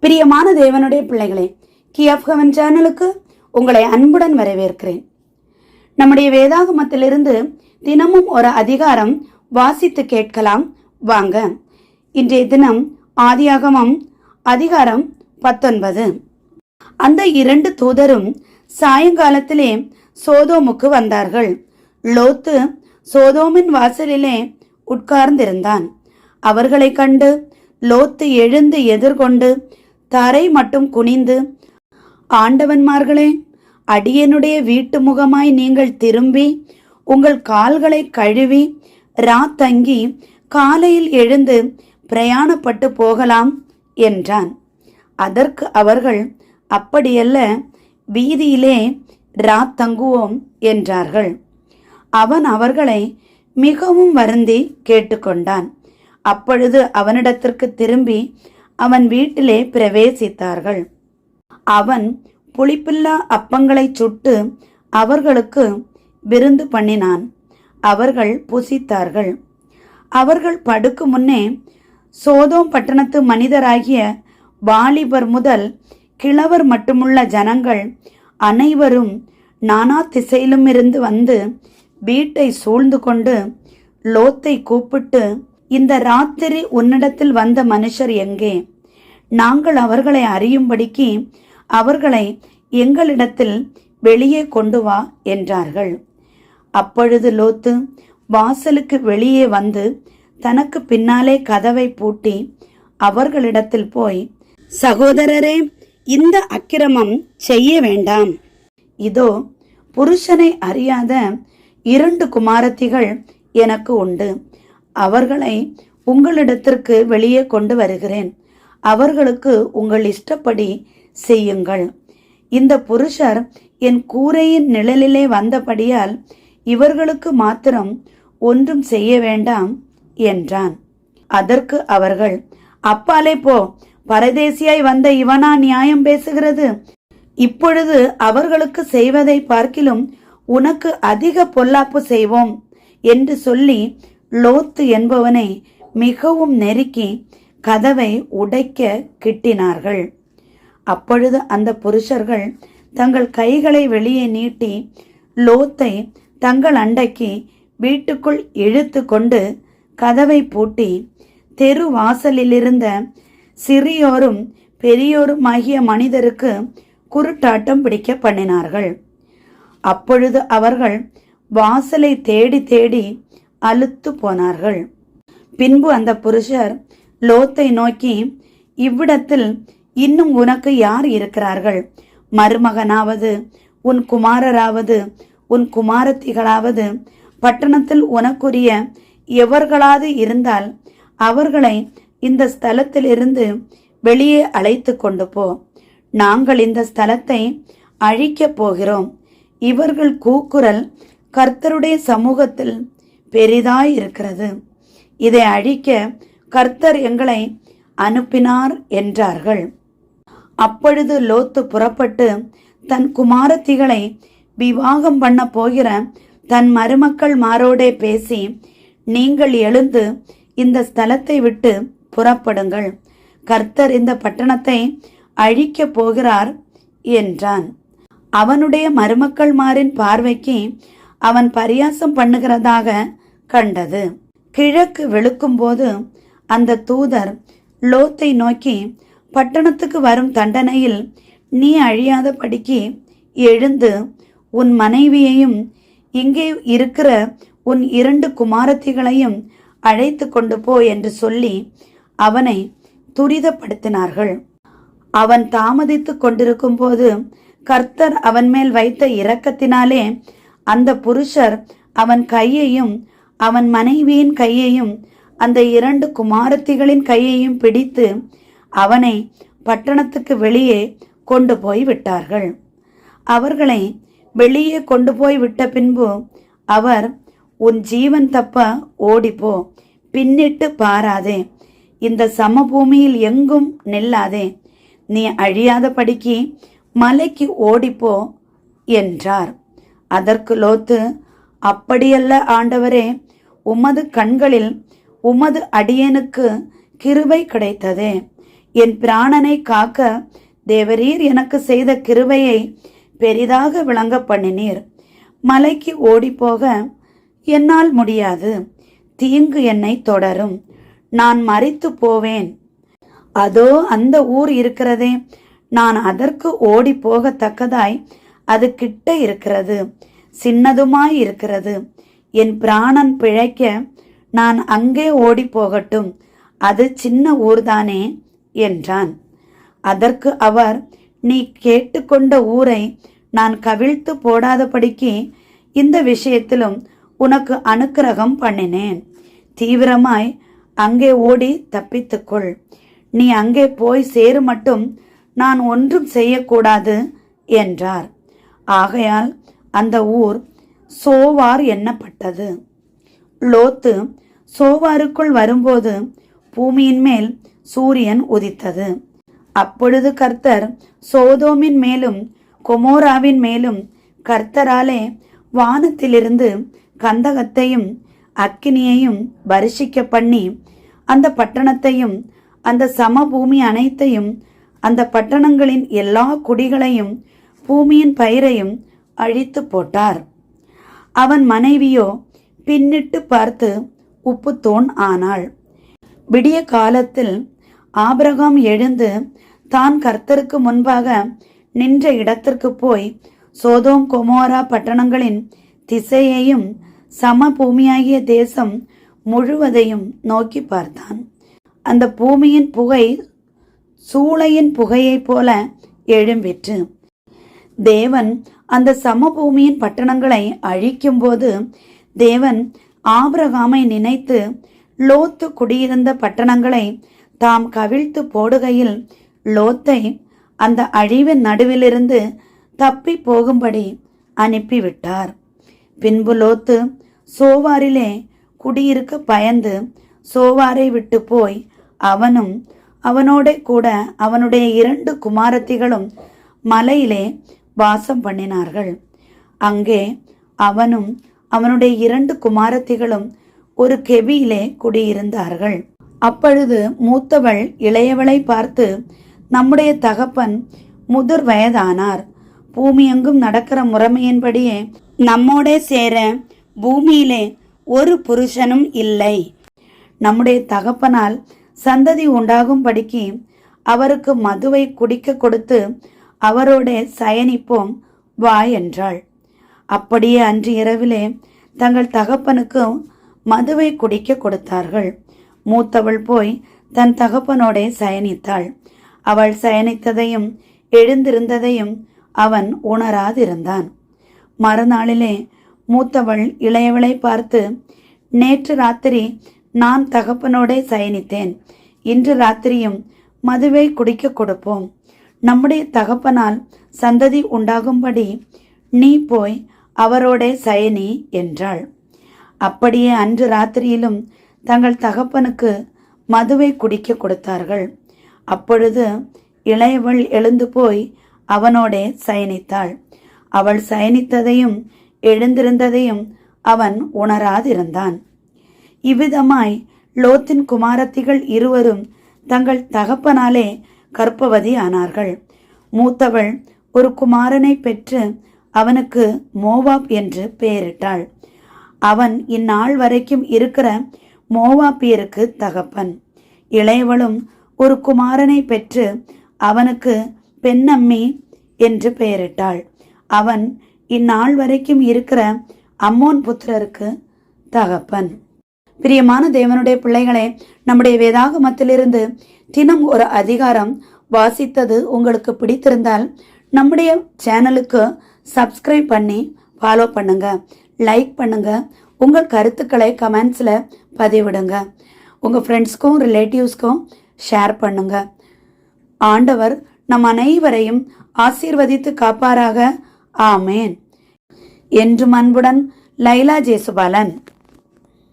பிரியமான தேவனுடைய பிள்ளைகளே, கீ ஆஃப் ஹெவன் சேனலுக்கு உங்களை அன்புடன் வரவேற்கிறேன். நம்முடைய வேதாகமத்திலிருந்து தினமும் ஒரு அதிகாரம் வாசித்து கேட்கலாம். வாங்க. இன்றைய தினம் ஆதியாகமம் அதிகாரம் 19. அந்த 2 தூதரும் சாயங்காலத்திலே சோதோமுக்கு வந்தார்கள். லோத்து சோதோமின் வாசலிலே உட்கார்ந்திருந்தான். அவர்களை கண்டு லோத்து எழுந்து எதிர்கொண்டு தரை மட்டும் குனிந்து, ஆண்டவன்மார்களே, அடியனுடைய வீட்டு முகமாய் நீங்கள் திரும்பி உங்கள் கால்களை கழுவி ராத்தங்கி காலையில் எழுந்து பிரயாணப்பட்டு போகலாம் என்றான். அதற்கு அவர்கள், அப்படியல்ல, வீதியிலே ராத்தங்குவோம் என்றார்கள். அவன் அவர்களை மிகவும் வருந்தி கேட்டுக்கொண்டான். அப்பொழுது அவனிடத்திற்கு திரும்பி அவன் வீட்டிலே பிரவேசித்தார்கள். அவன் புளிப்பில்லா அப்பங்களை சுட்டு அவர்களுக்கு விருந்து பண்ணினான். அவர்கள் புசித்தார்கள். அவர்கள் படுக்கும் முன்னே சோதோம் பட்டணத்து மனிதராகிய வாலிபர் முதல் கிழவர் மட்டுமுள்ள ஜனங்கள் அனைவரும் நானா திசையிலும் இருந்து வந்து வீட்டை சூழ்ந்து கொண்டு லோத்தை கூப்பிட்டு, இந்த ராத்திரி உன்னிடத்தில் வந்த மனுஷர் எங்கே? நாங்கள் அவர்களை அறியும்படிக்கு அவர்களை எங்களிடத்தில் வெளியே கொண்டு வா என்றார்கள். அப்பொழுது லோத்து வாசலுக்கு வெளியே வந்து தனக்கு பின்னாலே கதவை பூட்டி அவர்களிடத்தில் போய், சகோதரரே, இந்த அக்கிரமம் செய்ய வேண்டாம். இதோ, புருஷனை அறியாத 2 குமாரத்திகள் எனக்கு உண்டு. அவர்களை உங்களிடத்திற்கு வெளியே கொண்டு வருகிறேன். அவர்களுக்கு உங்கள் இஷ்டப்படி செய்யுங்கள். இந்த புருஷர் என் கூரையின் நிழலிலே வந்தபடியால் இவர்களுக்கு மாத்திரம் ஒன்றும் செய்ய வேண்டாம் என்றான். அதற்கு அவர்கள், அப்பாலே போ, பரதேசியாய் வந்த இவனா நியாயம் பேசுகிறது? இப்பொழுது அவர்களுக்கு செய்வதை பார்க்கிலும் உனக்கு அதிக பொல்லாப்பு செய்வோம் என்று சொல்லி லோத்து என்பவனை மிகவும் நெருக்கி கதவை உடைக்க கிட்டினார்கள். அப்பொழுது அந்த புருஷர்கள் தங்கள் கைகளை வெளியே நீட்டி லோத்தை தங்கள் அண்டைக்கு வீட்டுக்குள் இழுத்து கொண்டு கதவை பூட்டி தெரு வாசலிலிருந்த சிறியோரும் பெரியோருமாகிய மனிதருக்கு குருட்டாட்டம் பிடிக்க பண்ணினார்கள். அப்பொழுது அவர்கள் வாசலை தேடி தேடி அலுத்து போனார்கள். பின்பு அந்த புருஷர் லோத்தை நோக்கி, இவ்விடத்தில் இன்னும் உனக்கு யார் இருக்கிறார்கள்? மருமகனாவது, உன் குமாரராவது, உன் குமாரத்திகளாவது பட்டணத்தில் உனக்குரிய எவர்களாவது இருந்தால் அவர்களை இந்த ஸ்தலத்திலிருந்து வெளியே அழைத்து கொண்டு போ. நாங்கள் இந்த ஸ்தலத்தை அழிக்கப் போகிறோம். இவர்கள் கூக்குரல் கர்த்தருடைய சமூகத்தில் பெரிதாய் இருக்கிறது. இதை அழிக்க கர்த்தர் எங்களை அனுப்பினார் என்றார்கள். அப்பொழுது லோத்து புறப்பட்டு தன் குமாரத்திகளை விவாகம் பண்ண போகிற தன் மருமக்கள் மாரோடே பேசி, நீங்கள் எழுந்து இந்த ஸ்தலத்தை விட்டு புறப்படுங்கள். கர்த்தர் இந்த பட்டணத்தை அழிக்கப் போகிறார் என்றான். அவனுடைய மருமக்கள்மாரின் பார்வைக்கு அவன் பரியாசம் பண்ணுகிறதாக கண்டது. கிழக்கு வெளுக்கும் போது அந்த தூதர் லோத்தை நோக்கி, பட்டணத்துக்கு வரும் தண்டனையில் நீ அழியாத படிக்கு எழுந்து உன் மனைவியையும் இங்கே இருக்கிற உன் 2 குமாரத்திகளையும் அழைத்து கொண்டு போ என்று சொல்லி அவனை துரிதப்படுத்தினார்கள். அவன் தாமதித்து கொண்டிருக்கும் போது கர்த்தர் அவன் மேல் வைத்த இரக்கத்தினாலே அந்த புருஷர் அவன் கையையும் அவன் மனைவியின் கையையும் அந்த 2 குமாரத்திகளின் கையையும் பிடித்து அவனை பட்டணத்துக்கு வெளியே கொண்டு போய் விட்டார்கள். அவர்களை வெளியே கொண்டு போய் விட்ட பின்பு அவர், உன் ஜீவன் தப்ப ஓடிப்போ, பின்னிட்டு பாராதே, இந்த சமபூமியில் எங்கும் நில்லாதே, நீ அழியாத படிக்கு மலைக்கு ஓடிப்போ என்றார். அதற்கு லோத்து, அப்படியல்ல ஆண்டவரே, உமது கண்களில் உமது அடியேனுக்கு கிருபை கிடைத்ததே. என் பிராணனை காக்க தேவரீர் எனக்கு செய்த கிருபையை பெரிதாக விளங்க பண்ணினீர். மலைக்கு ஓடிப்போக என்னால் முடியாது. தீங்கு என்னை தொடரும். நான் மரித்து போவேன். அதோ அந்த ஊர் இருக்கிறதே, நான் அதற்கு ஓடி போகத்தக்கதாய் அது கிட்ட இருக்கிறது, சின்னதுமாய் இருக்கிறது. என் பிராணன் பிழைக்க நான் அங்கே ஓடி போகட்டும், அது சின்ன ஊர்தானே என்றான். அதற்கு அவர், நீ கேட்டுக்கொண்ட ஊரை நான் கவிழ்த்து போடாதபடிக்கு இந்த விஷயத்திலும் உனக்கு அனுக்கிரகம் பண்ணினேன். தீவிரமாய் அங்கே ஓடி தப்பித்துக்கொள். நீ அங்கே போய் சேரு மட்டும் நான் ஒன்றும் செய்யக்கூடாது என்றார். ஆகையால் அந்த ஊர் சோவார் எண்ணப்பட்டது. லோத்து சோவாருக்குள் வரும்போது பூமியின் மேல் சூரியன் உதித்தது. அப்பொழுது கர்த்தர் சோதோமின் மேலும் கொமோராவின் மேலும் கர்த்தராலே வானத்திலிருந்து கந்தகத்தையும் அக்கினியையும் வருஷிக்க பண்ணி அந்த பட்டணத்தையும் அந்த சமபூமி அனைத்தையும் அந்த பட்டணங்களின் எல்லா குடிகளையும் பூமியின் பயிரையும் அழித்து போட்டார். அவன் மனைவியோ பின்னிட்டு பார்த்து உப்புத்தூண் ஆனாள். விடிய காலத்தில் ஆபிரகாம் எழுந்து தான் கர்த்தருக்கு முன்பாக நின்ற இடத்திற்கு போய் சோதோம் கொமோரா பட்டணங்களின் திசையையும் சமபூமியாகிய தேசம் முழுவதையும் நோக்கி பார்த்தான். அந்த பூமியின் புகை சூளையின் புகையைப் போல எழும்பிற்று. தேவன் அந்த சமபூமியின் பட்டணங்களை அழிக்கும்போது தேவன் ஆபிரகாமை நினைத்து லோத்து குடியிருந்த பட்டணங்களை தாம் கவிழ்த்து போடுகையில் லோத்தை அந்த அழிவின் நடுவிலிருந்து தப்பி போகும்படி அனுப்பிவிட்டார். பின்பு லோத்து சோவாரிலே குடியிருக்க பயந்து சோவாரை விட்டு போய் அவனும் அவனோட கூட அவனுடைய 2 குமாரத்திகளும் மலையிலே வாசம் பண்ணினார்கள். அங்கே அவனும் அவனுடைய 2 குமாரத்திகளும் ஒரு கெபியிலே குடியிருந்தார்கள். அப்பொழுது மூத்தவள் இளையவளை பார்த்து, நம்முடைய தகப்பன் முதிர் வயதானார், பூமியெங்கும் நடக்கிற முறைமையின்படியே நம்மோட சேர பூமியிலே ஒரு புருஷனும் இல்லை. நம்முடைய தகப்பனால் சந்ததி உண்டாகும்படிக்கு அவருக்கு மதுவை குடிக்க கொடுத்து அவரோட சயனிப்போம் வா என்றாள். அப்படியே அன்று இரவிலே தங்கள் தகப்பனுக்கு மதுவை குடிக்க கொடுத்தார்கள். மூத்தவள் போய் தன் தகப்பனோட சயனித்தாள். அவள் சயனித்ததையும் எழுந்திருந்ததையும் அவன் உணராதிருந்தான். மறுநாளிலே மூத்தவள் இளையவளை பார்த்து, நேற்று ராத்திரி நான் தகப்பனோட சயனித்தேன், இன்று ராத்திரியும் மதுவை குடிக்க கொடுப்போம், நம்முடைய தகப்பனால் சந்ததி உண்டாகும்படி நீ போய் அவரோட சயனி என்றாள். அப்படியே அன்று ராத்திரியிலும் தங்கள் தகப்பனுக்கு மதுவை குடிக்க கொடுத்தார்கள். அப்பொழுது இளையவள் எழுந்து போய் அவனோட சயனித்தாள். அவள் சயனித்ததையும் எழுந்திருந்ததையும் அவன் உணராதிருந்தான். இவ்விதமாய் லோத்தின் குமாரத்திகள் இருவரும் தங்கள் தகப்பனாலே கர்ப்பவதி ஆனார்கள். மூத்தவள் ஒரு குமாரனை பெற்று அவனுக்கு மோவாப் என்று பெயரிட்டாள். அவன் இந்நாள் வரைக்கும் இருக்கிற மோவாப்பியருக்கு தகப்பன். இளையவளும் ஒரு குமாரனை பெற்று அவனுக்கு பெண்ணம்மி என்று பெயரிட்டாள். அவன் இந்நாள் வரைக்கும் இருக்கிற அம்மோன் புத்திரருக்கு தகப்பன். பிரியமான தேவனுடைய பிள்ளைகளே, நம்முடைய வேதாகமத்திலிருந்து தினம் ஒரு அதிகாரம் வாசித்தது உங்களுக்கு பிடித்திருந்தால் நம்முடைய சேனலுக்கு சப்ஸ்கிரைப் பண்ணி ஃபாலோ பண்ணுங்க, லைக் பண்ணுங்க, உங்கள் கருத்துக்களை கமெண்ட்ஸில் பதிவிடுங்க, உங்கள் ஃப்ரெண்ட்ஸ்க்கும் ரிலேட்டிவ்ஸ்க்கும் ஷேர் பண்ணுங்க. ஆண்டவர் நம் அனைவரையும் ஆசீர்வதித்து காப்பாராக. ஆமேன். என்றும் அன்புடன் லைலா ஜேசுபாலன்.